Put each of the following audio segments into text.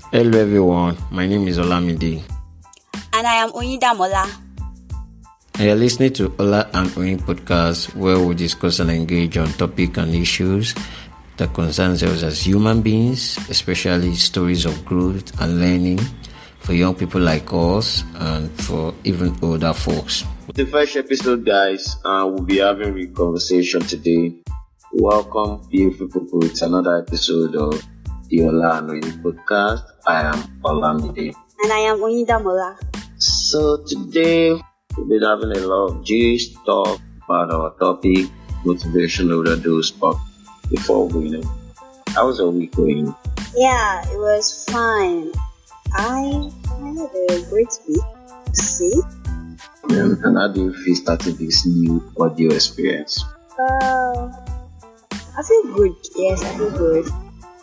Hello everyone, my name is Ola And I am Ola. And you're listening to Ola and Oyin podcast, where we discuss and engage on topics and issues that concerns us as human beings, especially stories of growth and learning for young people like us and for even older folks. The first episode, guys, we'll be having a conversation today. Welcome, beautiful people, to another episode of the Ola and Oyin podcast. I am Ola And I am Oyin. So today, we'll be having a lot of gist talk about our topic, Motivation Overdose. But before we how was your week going? Yeah, it was fine. I had a great week. See? And how do you feel starting this new audio experience? I feel good. Yes, I feel good.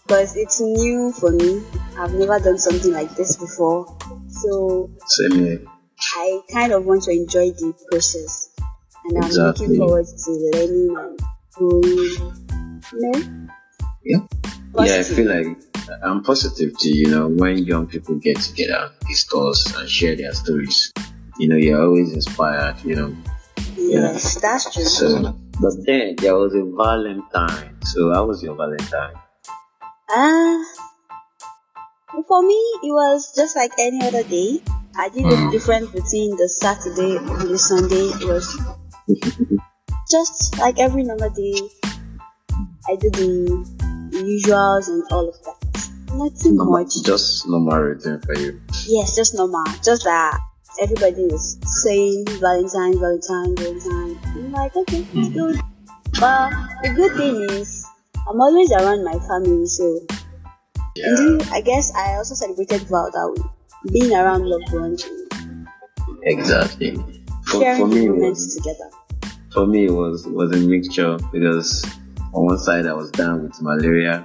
Because it's new for me. I've never done something like this before. So, Same here. I kind of want to enjoy the process. And I'm looking forward to learning and growing. Yeah. Positive. Yeah, I feel like I'm positive to, when young people get together, discuss and share their stories. You're always inspired, Yes, that's true. So, but then there was a Valentine. So how was your Valentine? For me, it was just like any other day. I did the difference between the Saturday and the Sunday. It was just like every normal day. I did the usuals and all of that. Nothing much. Just normal routine for you. Yes, just normal. Just that everybody is saying Valentine. I'm like, okay, it's good. But the good thing is, I'm always around my family, so. Yeah. And then, I guess I also celebrated Val that way. Being around loved ones. Exactly. Sharing moments together. For me, it was a mixture because on one side I was down with malaria,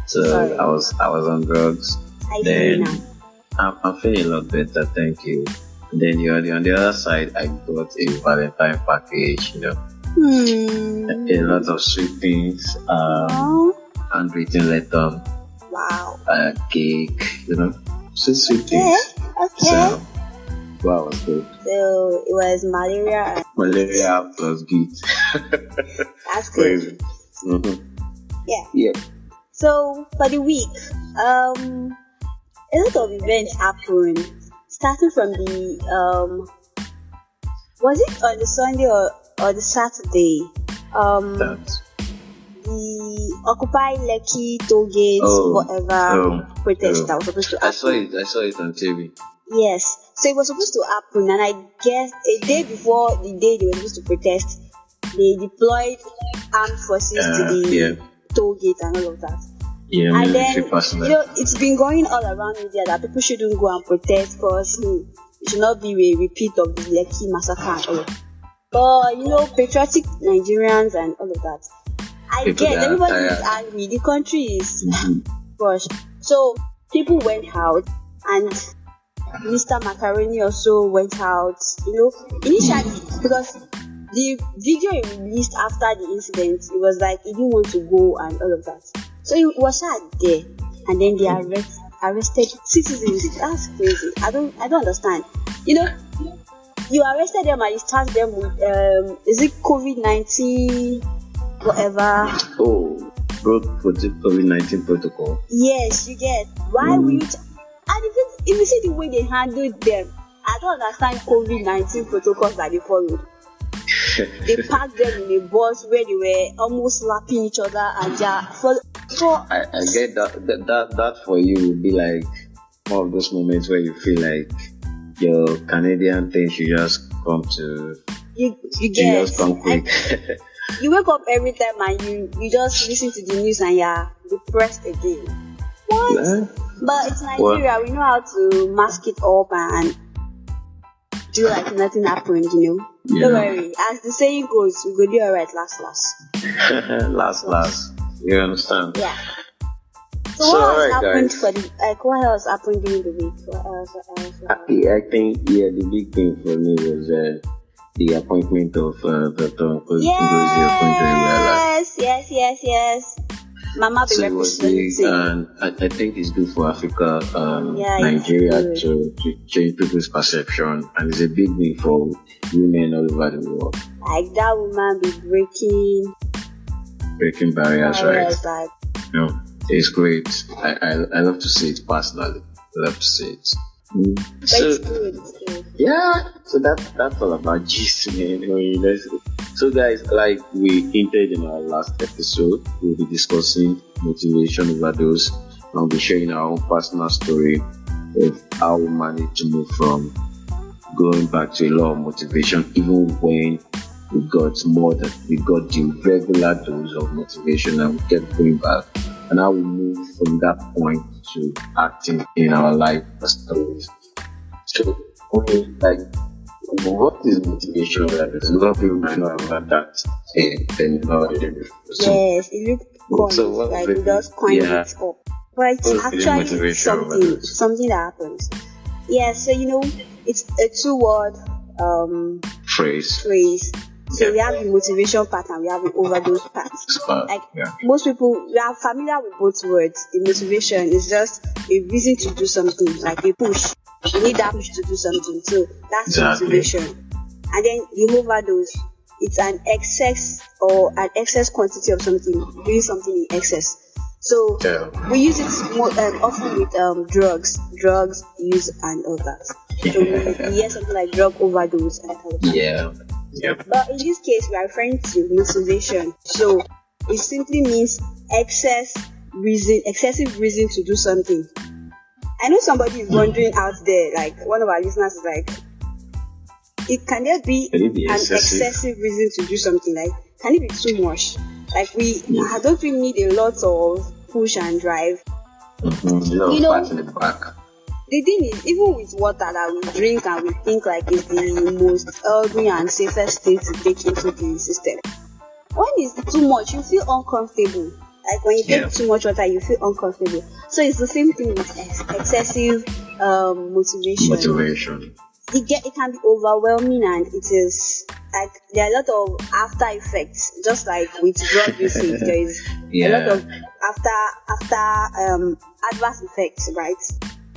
so Sorry. I was on drugs. I feel now. I'm feeling a lot better, thank you. Then on the other side, I got a Valentine package, a lot of sweet things, handwritten letter, cake, sweet things. Okay. So, wow, it was good. So it was malaria. Malaria plus gift. That's good. Mm-hmm. Yeah. So for the week, a lot of events happened. Starting from the was it on the Sunday or the Saturday? The Occupy Lekki Tollgate protest that was supposed to happen. I saw it on TV. Yes. So it was supposed to happen, and I guess a day before the day they were supposed to protest, they deployed armed forces to the toll gate and all of that. Yeah, and then, it's been going all around media that people shouldn't go and protest because it should not be a repeat of the Lekki massacre and all of that. But, patriotic Nigerians and all of that. I guess everybody is angry. The country is crushed. So people went out, and Mr. Macaroni also went out, initially, because the video he released after the incident, it was like he didn't want to go and all of that. So he was sad there, and then they arrested citizens. That's crazy. I don't understand. You arrested them and you charged them with is it COVID-19 whatever? Oh, broke COVID-19 protocol. Yes, you get. Why would you? And if you see the way they handled them, I don't understand COVID-19 protocols that they followed. They packed them in a bus where they were almost slapping each other and I get that for you would be like one of those moments where you feel like your Canadian thing should just come to you just come quick. You wake up every time and you just listen to the news and you're depressed again. What? Yeah. But it's Nigeria. We know how to mask it up and do like nothing happened, Yeah. Don't worry. As the saying goes, we go do alright last. last. You understand? Yeah. So what else happened what else happened during the week? What else? I think the big thing for me was the appointment of Dr. Yes. Mama be So it was big, representing. and I think it's good for Africa, Yeah, it's Nigeria good. to change people's perception, and it's a big win for women all over the world. Like that woman be Breaking barriers, barriers, right? like No, it's great. I love to see it personally. I love to see it. but So it's good, it's good. yeah, so that's all about gist, man. So guys, like we hinted in our last episode, we'll be discussing motivation overdose, and we'll be sharing our own personal story of how we managed to move from going back to a lot of motivation, even when we got the regular dose of motivation and we kept going back, and how we moved from that point to acting in our life stories. So, okay, like, what is motivation? A lot of people might not have that thing nowadays. Yes, it looks So coins, what like is we it? just coin Yeah. it up. But it's What is actually motivation something that happens. Yeah, so it's a two-word Phrase. phrase. So Yeah. we have the motivation part and we have the overdose part. Like Yeah. most people, we are familiar with both words. The motivation is just a reason to do something, like a push. You need that push to do something. So that's Exactly. motivation. And then the overdose, it's an excess quantity of something, doing something in excess. So Yeah. we use it more often with drugs use and all that. So we hear something like drug overdose and all that. Yeah. Yep. But in this case, we are referring to motivation. So it simply means excessive reason to do something. I know somebody is wondering out there, like one of our listeners is like, can there be Can it be an excessive? excessive reason to do something? Like, can it be too much? Like I don't really need a lot of push and drive. Mm-hmm. A lot of fat in the back. The thing is, even with water that we drink and we think like is the most healthy and safest thing to take into the system, when it's too much, you feel uncomfortable. Like when you take too much water, you feel uncomfortable. So it's the same thing with excessive motivation. It can be overwhelming, and it is like there are a lot of after effects. Just like with drug usage, there is a lot of after adverse effects, right?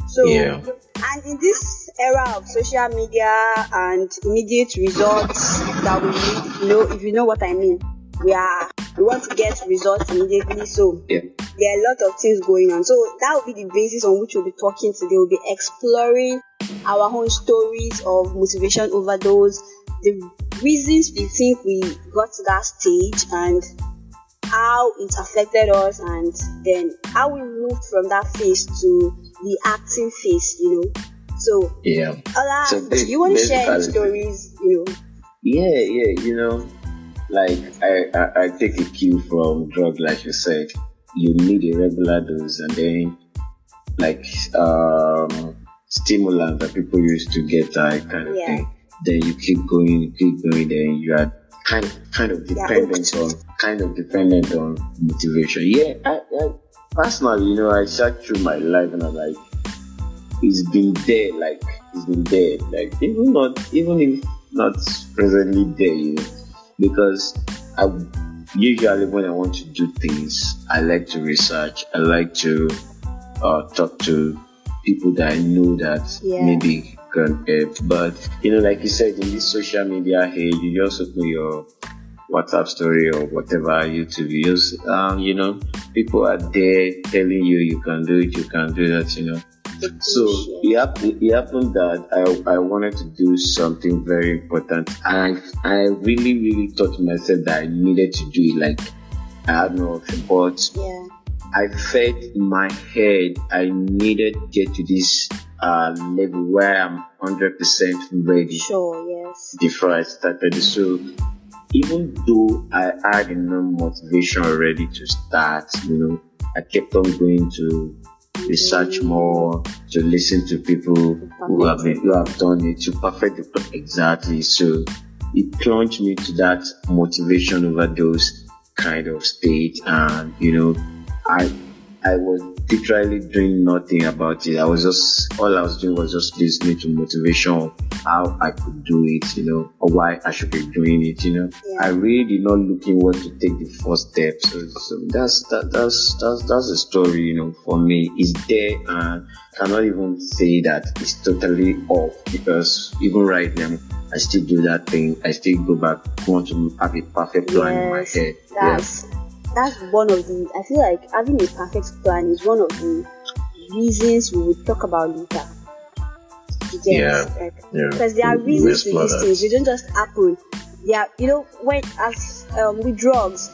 So, and in this era of social media and immediate results that we need, if you know what I mean, we want to get results immediately. So there are a lot of things going on. So that will be the basis on which we'll be talking today. We'll be exploring our own stories of motivation overdose, the reasons we think we got to that stage, and how it affected us, and then how we moved from that phase to the acting phase, So, Ola, do you want to share any stories, Yeah, like I take a cue from drug, like you said. You need a regular dose, and then like stimulant that people used to get that kind of thing. Then you keep going, then you are kind of dependent on motivation. Yeah, I personally, I sat through my life and I'm like, it's been there, like even if not presently there, because I usually, when I want to do things, I like to research, I like to talk to people that I know that maybe can help. But like you said, in this social media age, you just open your WhatsApp story or whatever, YouTube, you just people are there telling you can do it, you can do that, So it happened that I wanted to do something very important, and I really, really thought to myself that I needed to do it. Like I had no option, but I felt in my head I needed to get to this level where I'm 100% ready. Sure, yes. Before I started. So even though I had enough motivation already to start, I kept on going to research more, to listen to people who have done it, to perfect it exactly. So it plunged me to that motivation overdose kind of state, and I I was literally doing nothing about it. All I was doing was just listening to motivation, how I could do it, or why I should be doing it, Yeah. I really did not looking what to take the first step. So that's the story, for me. It's there, and cannot even say that it's totally off, because even right now, I still do that thing. I still go back, want to have a perfect plan in my head. That's one of the, I feel like having a perfect plan is one of the reasons we will talk about later. Because there are reasons to these things. They don't just happen. When with drugs,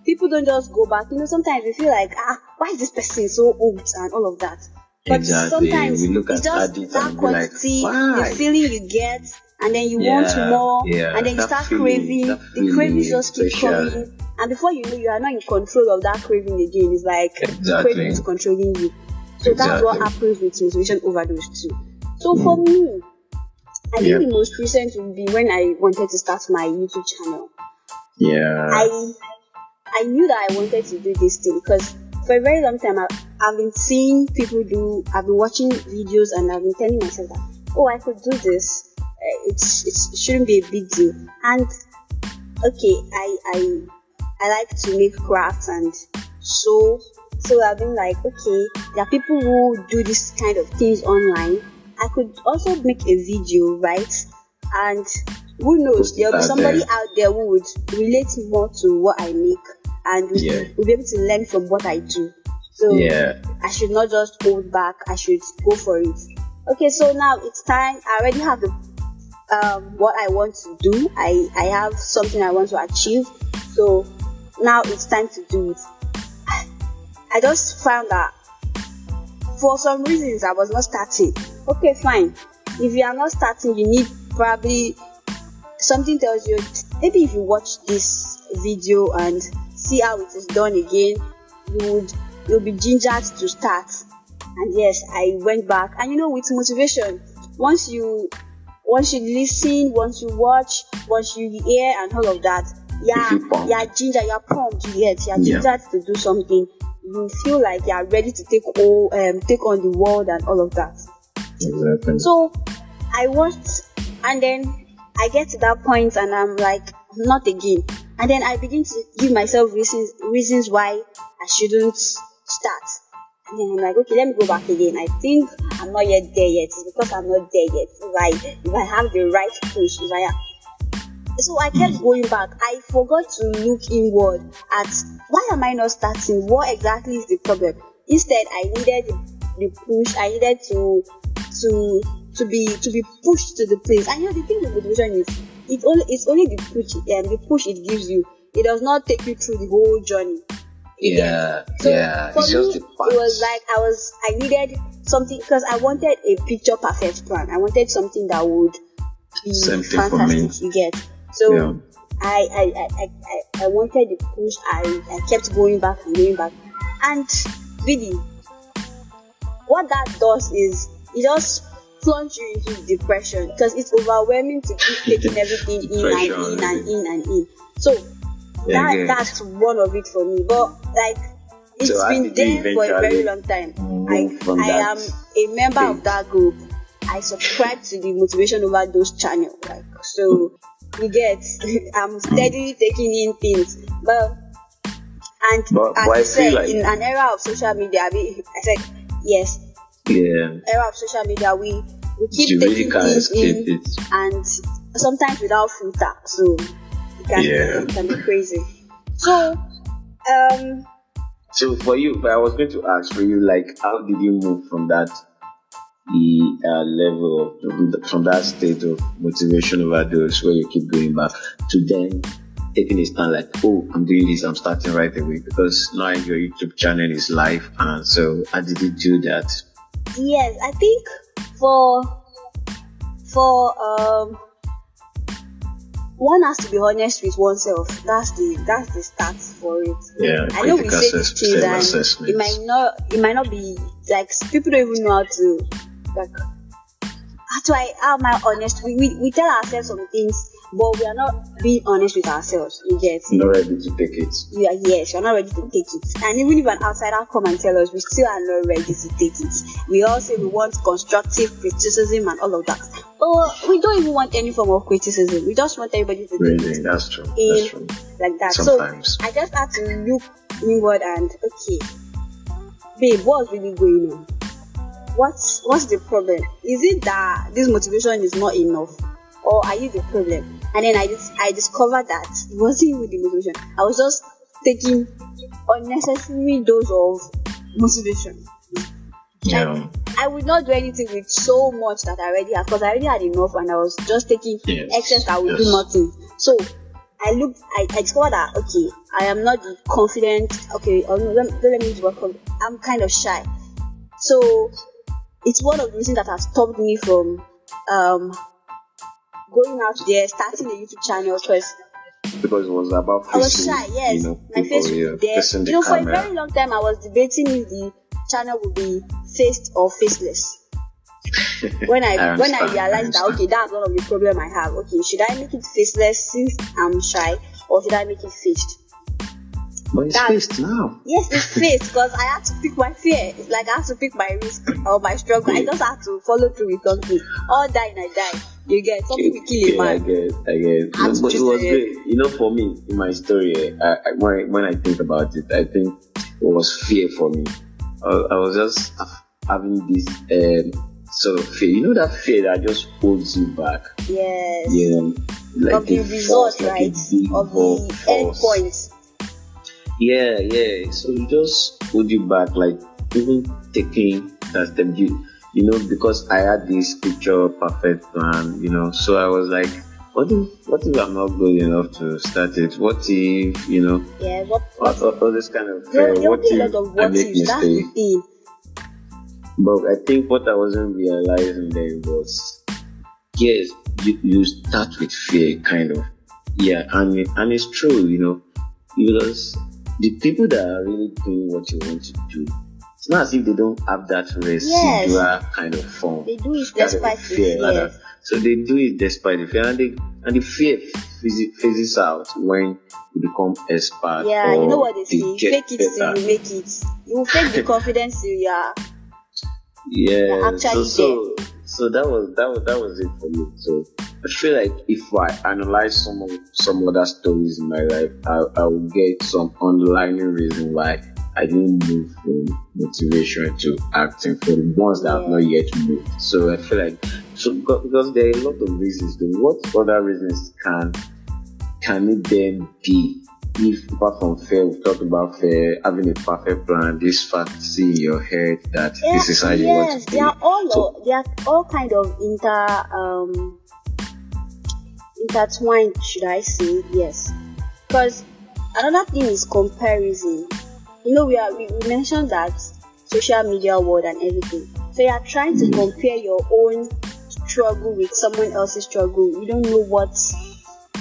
people don't just go back. Sometimes we feel like, why is this person so old and all of that? But exactly. Sometimes we look it's at just that quantity, like, the feeling you get, and then you want more, and then you start craving. The cravings just keep coming, and before you know, you are not in control of that craving again. It's like the craving is controlling you. So that's what happens with motivation overdose too. So for me, I think the most recent would be when I wanted to start my YouTube channel. Yeah. I knew that I wanted to do this thing because for a very long time I've been seeing people do. I've been watching videos and I've been telling myself that I could do this. It shouldn't be a big deal. And okay, I like to make crafts and so I've been like, okay, there are people who do this kind of things online. I could also make a video, right? And who knows, there'll be somebody out there who would relate more to what I make and will be able to learn from what I do. So I should not just hold back. I should go for it. Okay, so now it's time. I already have the what I want to do. I have something I want to achieve. So now it's time to do it. I just found that for some reasons I was not starting. Okay, fine. If you are not starting, you need probably something tells you, maybe if you watch this video and see how it is done again, you'll be gingered to start. And yes, I went back. And with motivation, once you listen, once you watch, once you hear and all of that, you're ginger, you're pumped, you're gingered to do something. You feel like you're ready to take on the world and all of that. Exactly. So I watched, and then I get to that point and I'm like, not again. And then I begin to give myself reasons why I shouldn't start. And then I'm like, okay, let me go back again. I think I'm not yet there yet. It's because I'm not there yet. If I have the right push, so I kept going back. I forgot to look inward at why am I not starting? What exactly is the problem? Instead, I needed the push. I needed to be pushed to the place. And the thing with motivation is it's only the push it gives you. It does not take you through the whole journey. For it's just me, it was like I needed something because I wanted a picture perfect plan. I wanted something that would be fantastic. You get so. I wanted the push. I kept going back and going back, and really, what that does is it just plunge you into depression because it's overwhelming to keep taking everything in. So that's one of it for me. But it's been there for a very long time. I am a member of that group. I subscribe to the Motivation Overdose channel. So you get, I'm steadily taking in things. But as I said, in an era of social media, I said yes. Era of social media, we keep taking things in, and sometimes without filter, so it can be crazy. So for you, I was going to ask for you, how did you move from that level from that state of motivation overdose where you keep going back to then taking a stand I'm doing this, I'm starting right away, because now your YouTube channel is live, and so how did you do that? Yes, I think for one has to be honest with oneself. That's the start for it. I know we say these things and it might not be people don't even know how to how am I honest? We tell ourselves some things, but we are not being honest with ourselves. You get? Not ready to take it. Yes, you're not ready to take it. And even if an outsider come and tell us, we still are not ready to take it. We all say we want constructive criticism and all of that. But we don't even want any form of criticism. We just want everybody to take it. That's true. Like that. Sometimes. So I just had to look inward and okay, babe, what's really going on? What's the problem? Is it that this motivation is not enough, or are you the problem? And then I discovered that it wasn't even the motivation. I was just taking unnecessary dose of motivation. Yeah. And I would not do anything with so much that I already had, because I already had enough, and I was just taking excess that would do nothing. So I discovered that okay, I am not confident. Okay, don't let me use the word confident. I'm kind of shy. So it's one of the reasons that has stopped me from going out there, starting a YouTube channel, because it was about facing, I was shy, yes. My face would be there. For a very long time I was debating if the channel would be faced or faceless. when I realized that okay, that's one of the problem I have. Okay, should I make it faceless since I'm shy, or should I make it faced? But it's faced now. Yes, it's faced because I had to pick my fear. It's like I had to pick my risk or my struggle. I just had to follow through with something. All die and I die. You get something will kill a man. I get. But it was great. For me, in my story, when I think about it, I think it was fear for me. I was just having this sort of fear. That fear that just holds you back. Yes. Yeah. Like of the result, right? Of the end point. Yeah. So it just hold you back, like even taking that step. Because I had this picture perfect plan, so I was like, what if I'm not good enough to start it? What if, Yeah, all this kind of fear. What if I make mistake? But I think what I wasn't realizing then was, yes, you start with fear, kind of. Yeah, and it's true, because the people that are really doing what you want to do, it's not as if they don't have that residual kind of form. They do it despite the fear. So they do it despite the fear, and the fear phases out when you become expert. Yeah, you know what they say: fake it till you make it. You will fake the confidence till you are. Yeah, actually so that was it for me. So I feel like if I analyze some other stories in my life, I will get some underlying reason why I didn't move from motivation to acting, for the ones that have not yet moved. So I feel like because there are a lot of reasons. What other reasons can it then be? If apart from fear, we've talked about fear, having a perfect plan, this fantasy in your head that this is how you want to be. They are all kind of intertwined, should I say? Yes. Because another thing is comparison. We mentioned that social media world and everything. So you are trying to compare your own struggle with someone else's struggle. You don't know what.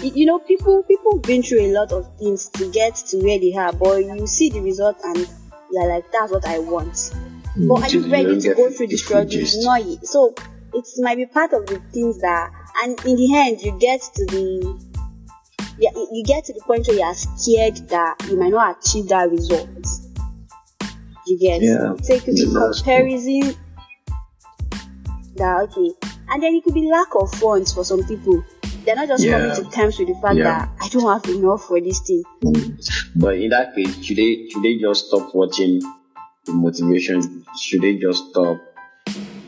People been through a lot of things to get to where they are, but you see the result and you're like, that's what I want. But are you ready to go through the struggle? Not yet. So it might be part of the things that, and in the end, you get to the point where you are scared that you might not achieve that result. You get? So it could be comparison. That okay, and then it could be lack of funds for some people. They're not just coming to terms with the fact that I don't have enough for this thing. But in that case, should they just stop watching the motivation? Should they just stop?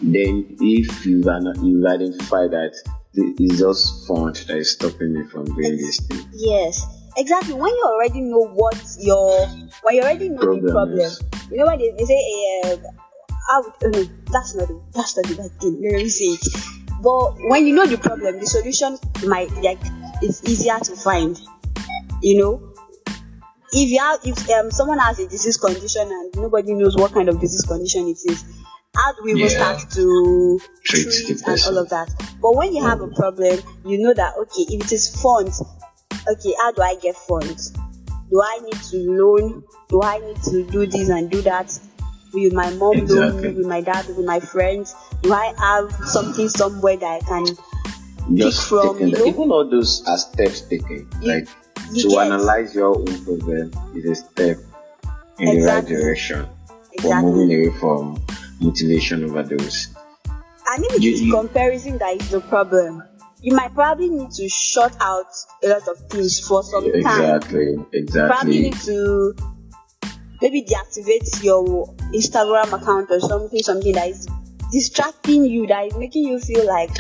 Then, if you identify that it's just fun that is stopping me from doing this thing. Yes, exactly. When you already know the problem, you know what they say. That's not the bad thing. Let me say it. But when you know the problem, the solution it's easier to find. If someone has a disease condition and nobody knows what kind of disease condition it is, how do we even start to treat and all of that? But when you have a problem, you know that okay, if it is funds, okay, how do I get funds? Do I need to loan? Do I need to do this and do that? Will my mom loan me? Will my dad? Will my friends? Do I have something somewhere that I can just from, taking even all those are steps taken. Like to analyze your own problem is a step in the right direction for moving away from motivation overdose. And if it is comparison that is the problem, you might probably need to shut out a lot of things for some time. Exactly. You probably need to maybe deactivate your Instagram account or something that is distracting you, that is making you feel like,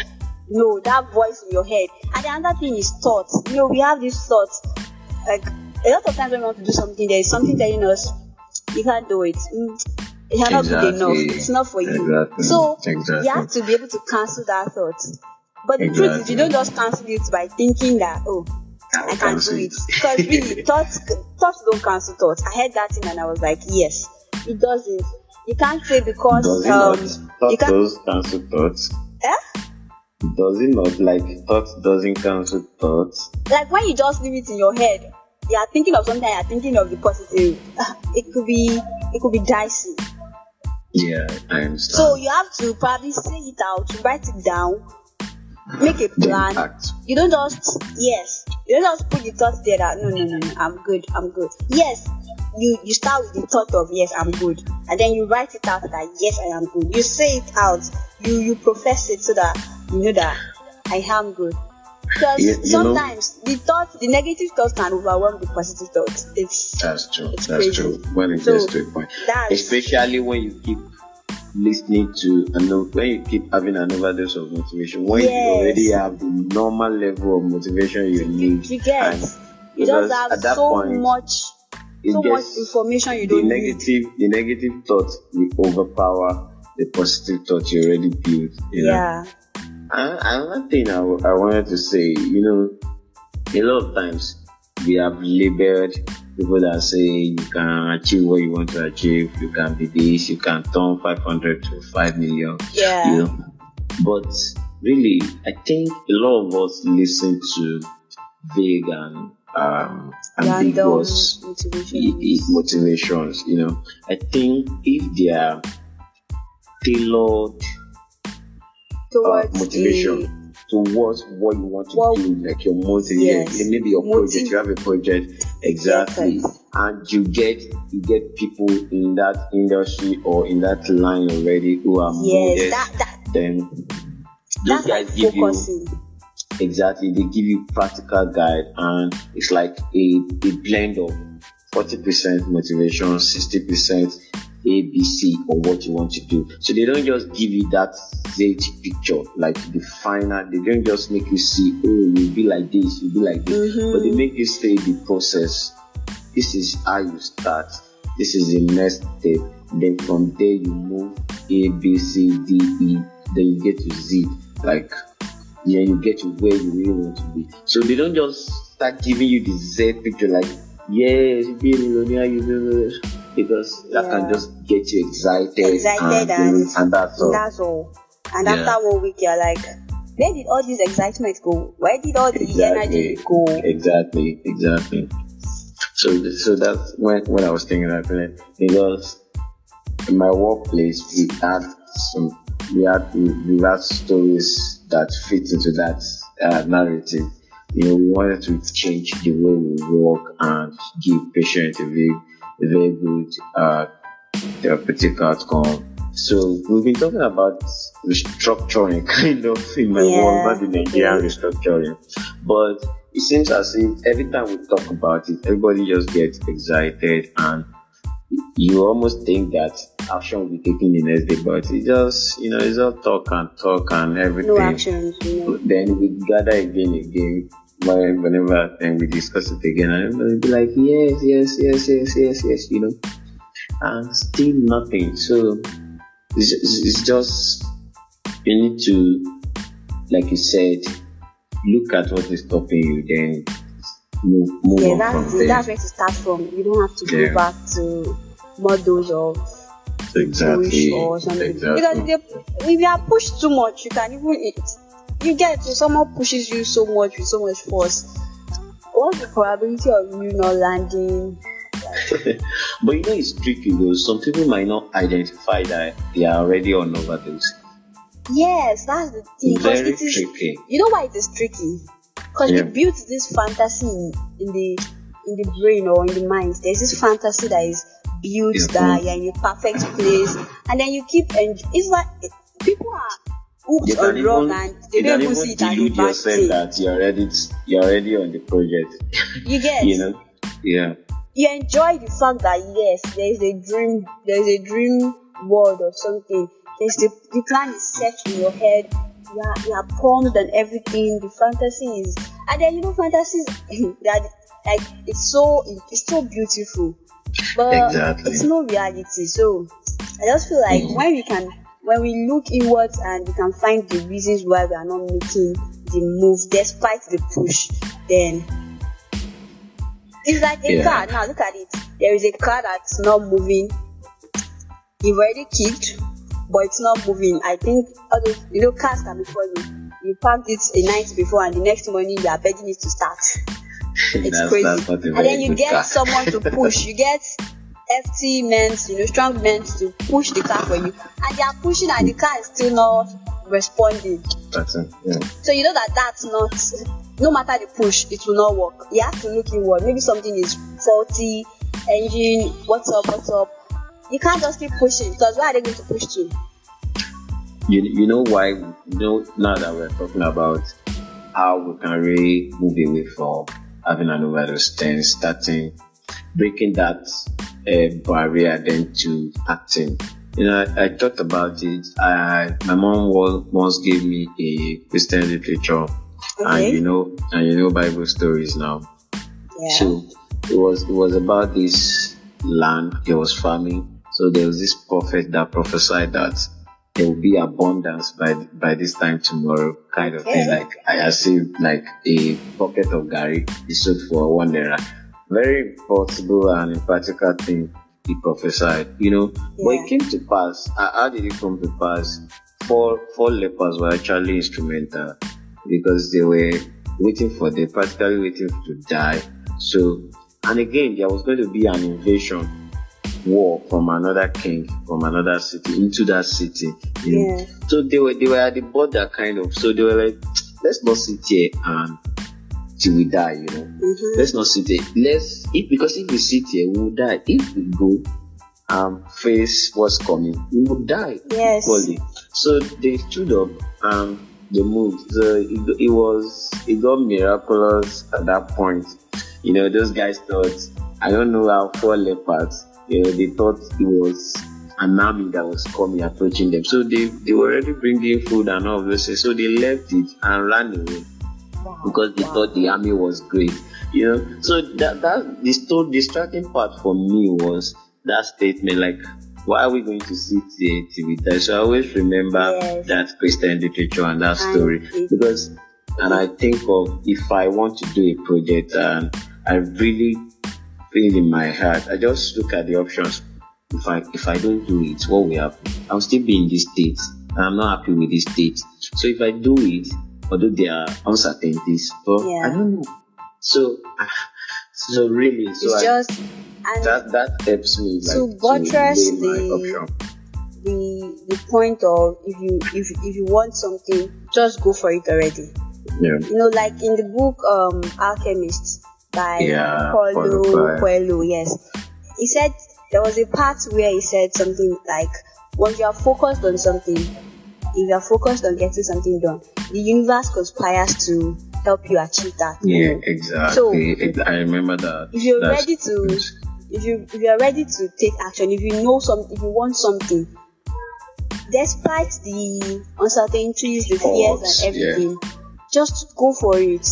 no, that voice in your head. And the other thing is thoughts. We have these thoughts. Like, a lot of times when we want to do something, there is something telling us, you can't do it. It cannot be enough. It's not for you. So, you have to be able to cancel that thought. But the truth is, you don't just cancel it by thinking that, oh, I can't do it. Because really, thoughts don't cancel thoughts. I heard that thing and I was like, yes, it doesn't. You can't say because thoughts cancel thoughts. Does it not? Like, thoughts doesn't cancel thoughts. Like when you just leave it in your head, you are thinking of something, you are thinking of the positive. It could be dicey. Yeah, I understand. So you have to probably say it out, write it down, make a plan. You don't just put the thoughts there that no, I'm good. Yes, you start with the thought of yes, I'm good, and then you write it out that yes, I am good. You say it out, you profess it so that you know that I am good. Because sometimes the negative thoughts can overwhelm the positive thoughts. That's true. When it gets to a point, especially when you keep listening to when you keep having an overdose of motivation, when you already have the normal level of motivation you need, you just have so much information you don't need. The negative thoughts will overpower the positive thoughts you already built. Yeah. Another thing I wanted to say, a lot of times we have labeled people that say you can achieve what you want to achieve, you can be this, you can turn 500 to 5 million. Yeah. But really, I think a lot of us listen to vague and ambiguous motivations. I think if they are tailored motivation towards what you want to do, like your motivation, maybe your project. You have a project, exactly, and you get people in that industry or in that line already who are modest. Then those guys give you exactly. They give you practical guide, and it's like a blend of 40% motivation, 60% ABC or what you want to do. So they don't just give you that vague picture, like the final. They don't just make you see, oh, you'll be like this, you'll be like this, but they make you say the process. This is how you start. This is the next step. Then from there you move A, B, C, D, E. Then you get to Z. Like, you get to where you really want to be. So they don't just start giving you the Z picture, like, yes, you be a millionaire, you do this. Because that can just get you excited and that's all. And after 1 week, you're like, where did all this excitement go? Where did all the energy go? Exactly. So that's when I was thinking about it, because in my workplace we had stories that fit into that narrative. We wanted to change the way we work and give patients a very good therapeutic outcome. So we've been talking about restructuring kind of in my world, not the Nigerian restructuring. But it seems as if every time we talk about it, everybody just gets excited and you almost think that action will be taken the next day, but it just, it's all talk and everything. No actions, Then we gather again. Whenever and we discuss it again, and everybody be like, yes, and still nothing. So it's just, you need to, like you said, look at what is stopping you, then move on from there. That's where to start from. You don't have to go back to models of push or something. Because if you are pushed too much, you can even you get to someone pushes you so much with so much force. What's the probability of you not landing? But it's tricky though. Some people might not identify that they are already on overdose. Yes, that's the thing. Because Very it is tricky. You know why it is tricky? Because we built this fantasy in the brain or in the mind. There's this fantasy that is built that you're in a perfect place, and then you keep it's like people are hooked on wrong and they don't even see it as a bad thing. That you're already on the project. You get Yeah. You enjoy the fact that yes, there's a dream world or something. There's the plan is set in your head. You are pumped and everything. The fantasy is, and then fantasies that like it's so beautiful, but it's no reality. So I just feel like when we look inwards and we can find the reasons why we are not making the move despite the push, then it's like a car. Now look at it. There is a car that's not moving. You've already kicked, but it's not moving. I think all those cars can be funny. You parked it a night before and the next morning you are begging it to start. It's crazy. And then you get someone to push. You get FT men, strong men to push the car for you, and they are pushing and the car is still not responding. That's it. Yeah. So you know that's not. No matter the push, it will not work. You have to look inward. Maybe something is faulty, engine. What's up? You can't just keep pushing because where are they going to push to? You know why? Now that we're talking about how we can really move away from having an overdose, then starting breaking that barrier, then to acting. I thought about it. My mom once gave me a Christian literature, and you know Bible stories now. Yeah. So it was about this land. There was famine. So there was this prophet that prophesied that there will be abundance by this time tomorrow, kind of thing. Like I see like a bucket of gari is sold for £1. Very possible and impractical thing he prophesied, But it came to pass. How did it come to pass? Four lepers were actually instrumental because they were practically waiting to die. So, and again, there was going to be an invasion war from another king, from another city into that city. Yeah. So they were at the border kind of. So they were like, let's not sit here and till we die, Mm-hmm. Let's not sit here. Because if we sit here, we will die. If we go face what's coming, we will die equally. So they stood up and they moved. So it got miraculous at that point. Those guys thought, I don't know how 4 leopards, they thought it was an army that was approaching them. So they were already bringing food and all of this. So they left it and ran away. Because they thought the army was great, So that the distracting part for me was that statement, like, why are we going to sit here till we die? So I always remember that Christian literature and that story and I think of if I want to do a project and I really feel in my heart, I just look at the options. If I don't do it, what will happen? I'll still be in this state and I'm not happy with this state. So if I do it, although there are uncertainties, but I don't know. So really, that helps me to buttress the point of if you want something, just go for it already. Yeah. Like in the book Alchemist by Paulo Coelho. Yes, he said there was a part where he said something like, once you are focused on something, if you are focused on getting something done, the universe conspires to help you achieve that. Yeah, exactly. So I remember that. If you're ready to, if you are ready to take action, if you want something, despite the uncertainties, the fears, and everything, just go for it.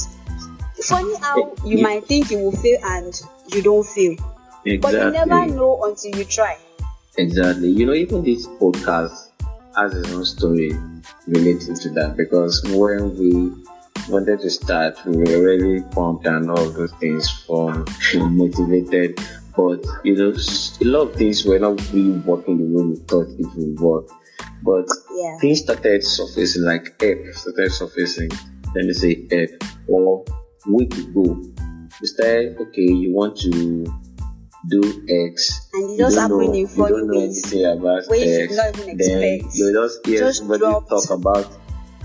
Funny how you might think you will fail and you don't fail, but you never know until you try. Exactly. Even this podcast has its own story relating to that, because when we wanted to start, we were really pumped and all of those things, motivated, but a lot of things were not really working the way we thought it would work. But things started surfacing, like app started surfacing. Then they say app, or way to go. You started, okay, you want to do X, and it just happened in funny you don't know ways anything about where you should X, not even then expect. you just hear Just somebody dropped. talk about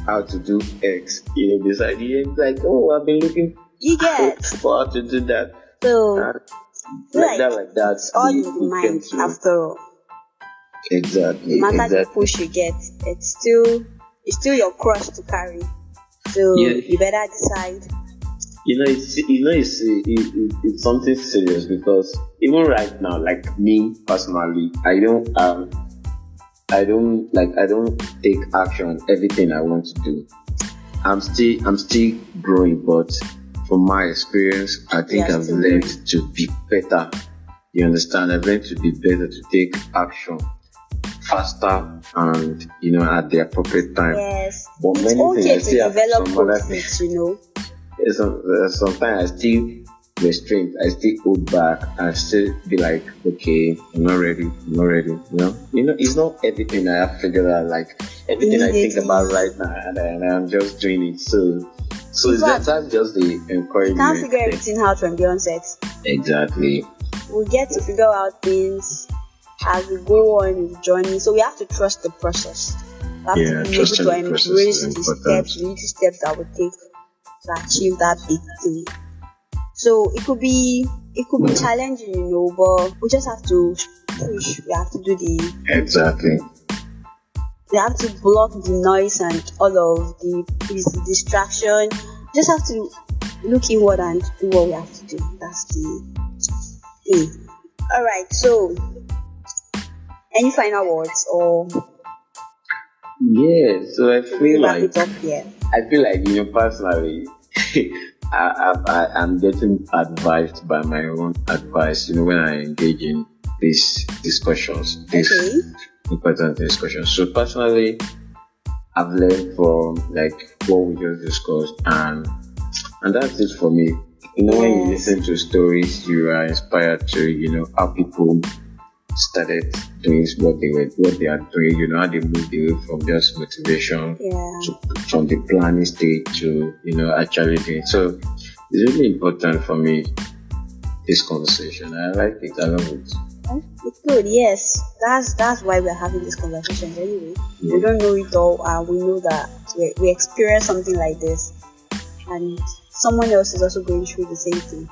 how to do X, beside you, it's like, oh, I've been looking You get. for how to do that. So, Like that. it's all in the mind after all. Exactly. No matter the push you get, it's still your cross to carry. So you better decide. It's something serious, because even right now, like me personally, I don't take action on everything I want to do. I'm still growing, but from my experience, I think I've learned to be better. You understand? I've learned to be better, to take action faster and at the appropriate time. Yes. But it's okay to develop confidence, Sometimes I still restrain, I still hold back, I still be like, okay, I'm not ready. It's not everything I have figured out, like everything I think about right now, and I'm just doing it. So it's that just the encouragement. You can't figure everything out from the onset. Exactly. We get to figure out things as we go on in the journey, so we have to trust the process. We have to be able to embrace the little steps that we take to achieve that big thing. So it could be challenging, but we just have to push. We have to do exactly. We have to block the noise and all of the distraction. We just have to look inward and do what we have to do. That's the thing. All right. So, any final words or? Yeah. So I feel like personally, I'm getting advised by my own advice. When I engage in these discussions, important discussions. So personally, I've learned from what we just discussed, and that's it for me. When you listen to stories, you are inspired to how people started doing what they are doing, how they moved away from just motivation from the planning stage to actually doing. So it's really important for me, this conversation. I like it. I love it. It's good. Yes, that's why we're having this conversation anyway. We don't know it all, and we know that we experience something like this, and someone else is also going through the same thing.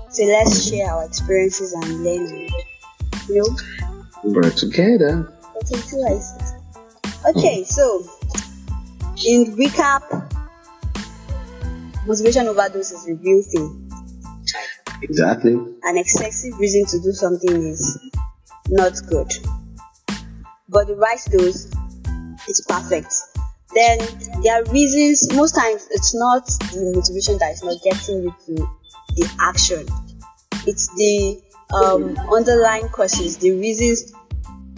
So let's share our experiences and learn. We're together. Okay, so in recap, motivation overdose is a real thing. Exactly. An excessive reason to do something is not good. But the right dose, it's perfect. Then there are reasons, most times it's not the motivation that is not getting you to the action. It's the underlying causes, the reasons.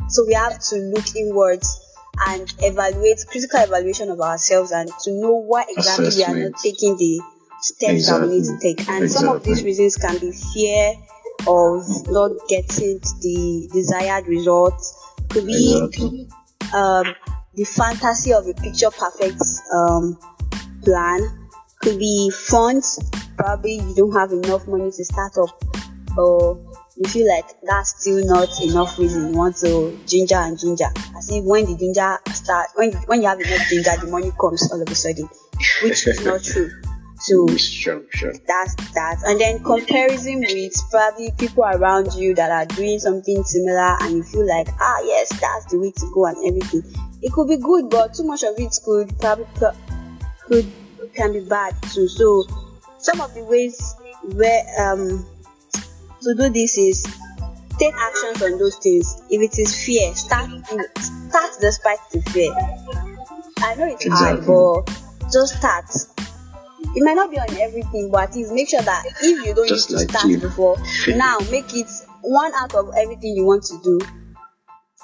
So we have to look inwards and critical evaluation of ourselves, and to know why exactly we are not taking the steps that we need to take. And some of these reasons can be fear of not getting the desired results. Could be the fantasy of a picture perfect plan. Could be funds. Probably you don't have enough money to start up, or you feel like that's still not enough reason. You want to ginger. As if when the ginger starts, when you have enough ginger, the money comes all of a sudden, which is not true. So sure. That's that. And then comparison with probably people around you that are doing something similar, and you feel like, yes, that's the way to go and everything. It could be good, but too much of it can be bad too. So some of the ways where to do this is take actions on those things. If it is fear, start despite the fear. I know it's hard, but just start. It might not be on everything, but at least make sure that if you don't just need to start before, now make it one out of everything you want to do.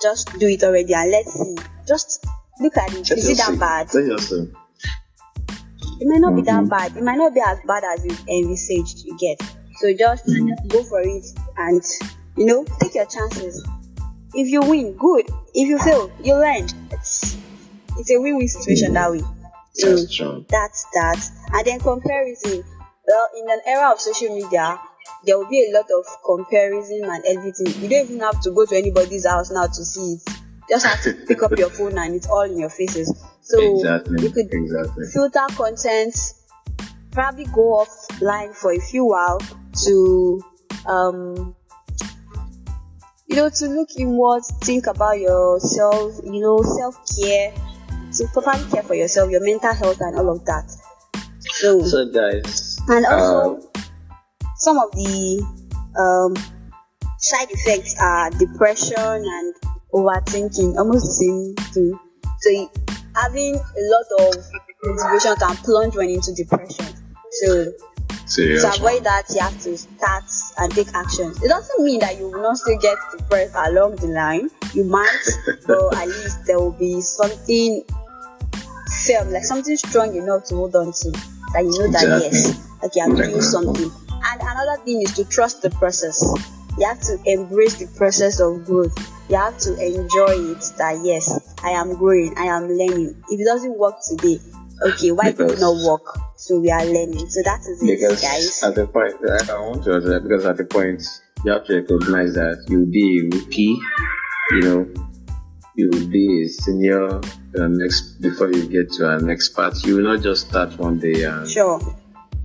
Just do it already, and let's see. Just look at it. Is it that bad? It might not be that bad. It might not be as bad as you envisaged. You get. So just go for it, and take your chances. If you win, good. If you fail, you learn. It's a win-win situation that way. So that's that. And then comparison. Well, in an era of social media, there will be a lot of comparison and everything. You don't even have to go to anybody's house now to see it. Just have to pick up your phone and it's all in your faces. So you could filter content, probably go offline for a few while to to look inwards, think about yourself, self-care, to properly care for yourself, your mental health and all of that. So guys, and also some of the side effects are depression and overthinking, almost the same thing. So having a lot of motivation can plunge one into depression. So to avoid that, you have to start and take action. It doesn't mean that you will not still get depressed along the line. You might, but at least there will be something firm, like something strong enough to hold on to, that you know that yes, okay, I'm doing something. And another thing is to trust the process. You have to embrace the process of growth. You have to enjoy it, that yes, I am growing, I am learning. If it doesn't work today, okay, why did it not work? So we are learning. So that is it, guys. At the point, I want to answer that, because at the point, you have to recognize that you'll be a rookie, you will be a senior before you get to an expert. You will not just start one day. And sure.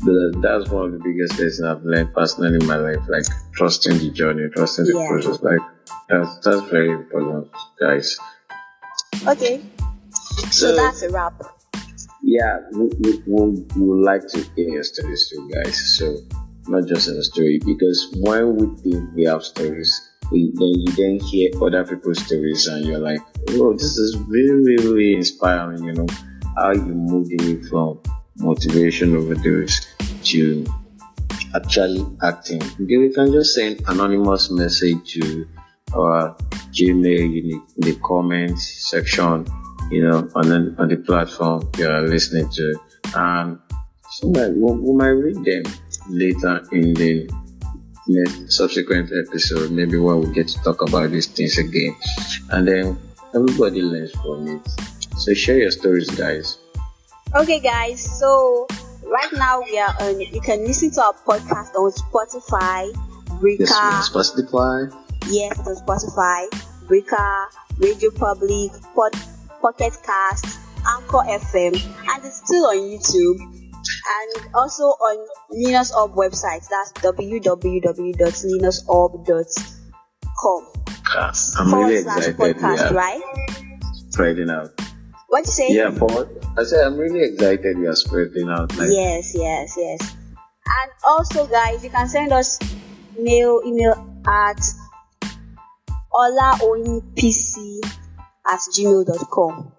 That's one of the biggest lessons I've learned personally in my life, like trusting the journey, trusting the process. Like that's very important, guys. Okay. So that's a wrap. Yeah, we would like to hear your stories too, guys. So not just a story, because when we think we have stories, you then hear other people's stories and you're like, oh, this is really, really inspiring, how you moved away from motivation overdose to actually acting. You can just send anonymous message to our Gmail in the comment section, on the platform you are listening to, and we might read them later in the next subsequent episode, maybe when we get to talk about these things again, and then everybody learns from it. So share your stories, guys. Okay, guys, so right now we are on, you can listen to our podcast on Spotify, Breaker. Yes, Spotify. Yes, on Spotify, Breaker, Radiopublic, Pocketcast, Anchor FM, and it's still on YouTube, and also on Linus Orb website. That's www.linusorb.com. I'm really excited. Podcast, right? Spreading out. What you say? Yeah, I said I'm really excited we are spreading out. Yes. And also, guys, you can send us email at olaoyinpc@gmail.com.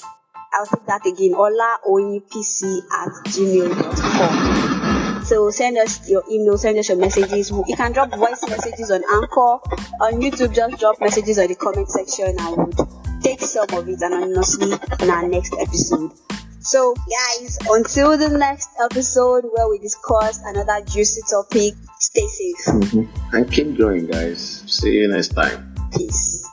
I'll take that again, olaoyinpc@gmail.com. So send us your email, send us your messages. You can drop voice messages on Anchor. On YouTube, just drop messages on the comment section, and we'll take some of it anonymously in our next episode. So guys, until the next episode where we discuss another juicy topic, stay safe. And keep growing, guys. See you next time. Peace.